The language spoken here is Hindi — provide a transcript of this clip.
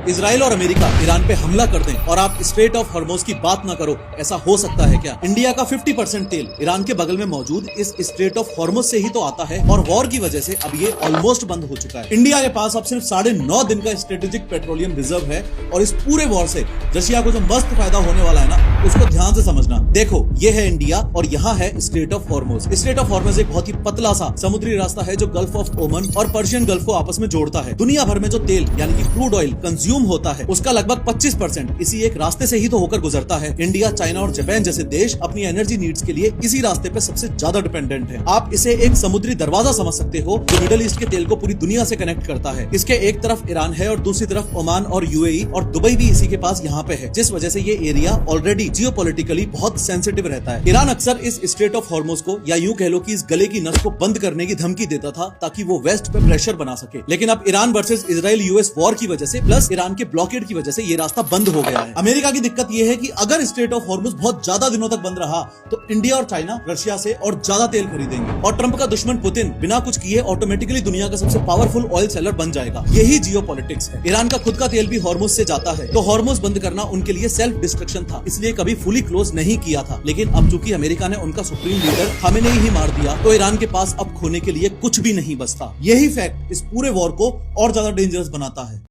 इजराइल और अमेरिका ईरान पे हमला कर दें और आप स्ट्रेट ऑफ हॉर्मोज की बात ना करो, ऐसा हो सकता है क्या? इंडिया का 50% तेल ईरान के बगल में मौजूद इस स्ट्रेट ऑफ हॉर्मोज से ही तो आता है और वॉर की वजह से अब ये ऑलमोस्ट बंद हो चुका है। इंडिया के पास अब सिर्फ 9.5 दिन का स्ट्रेटेजिक पेट्रोलियम रिजर्व है और इस पूरे वॉर से रशिया को जो मस्त फायदा होने वाला है ना, उसको ध्यान से समझना। देखो, ये है इंडिया और यहाँ है straight of Hormuz. Straight of Hormuz एक बहुत ही पतला सा समुद्री रास्ता है जो गल्फ ऑफ ओमन और पर्शियन गल्फ को आपस में जोड़ता है। दुनिया भर में जो तेल यानी कि क्रूड ऑयल कंज्यूम होता है उसका लगभग 25% इसी एक रास्ते से ही तो होकर गुजरता है। इंडिया, चाइना और जापान जैसे देश अपनी एनर्जी नीड्स के लिए इसी रास्ते पे सबसे ज्यादा डिपेंडेंट है। आप इसे एक समुद्री दरवाजा समझ सकते हो जो मिडिल ईस्ट के तेल को पूरी दुनिया से कनेक्ट करता है। इसके एक तरफ ईरान है और दूसरी तरफ ओमान और यूएई और दुबई भी इसी के पास यहाँ पे है, जिस वजह से ये एरिया ऑलरेडी जियोपॉलिटिकली बहुत सेंसिटिव रहता है। ईरान अक्सर इस स्ट्रेट ऑफ हॉर्मोज को या यूं कह लो कि इस गले की नस को बंद करने की धमकी देता था ताकि वो वेस्ट पे प्रेशर बना सके। लेकिन अब Iran versus Israel US war की वजह से प्लस ईरान के ब्लॉकेड की वजह से ये रास्ता बंद हो गया है। अमेरिका की दिक्कत ये है कि अगर स्ट्रेट ऑफ हॉर्मोज बहुत ज्यादा दिनों तक बंद रहा तो इंडिया और चाइना रशिया से और ज्यादा तेल खरीदेंगे और ट्रंप का दुश्मन पुतिन बिना कुछ किए ऑटोमेटिकली दुनिया का सबसे पावरफुल ऑयल सेलर बन जाएगा। यही जियोपॉलिटिक्स है। ईरान का खुद का तेल भी हॉर्मोज से जाता है, तो हॉर्मोज बंद करना उनके लिए सेल्फ डिस्ट्रक्शन था, इसलिए कभी फुली क्लोज नहीं किया था। लेकिन अब चूंकि अमेरिका ने उनका सुप्रीम लीडर खामेनेई ही मार दिया तो ईरान के पास अब खोने के लिए कुछ भी नहीं बचता। यही फैक्ट इस पूरे वॉर को और ज्यादा डेंजरस बनाता है।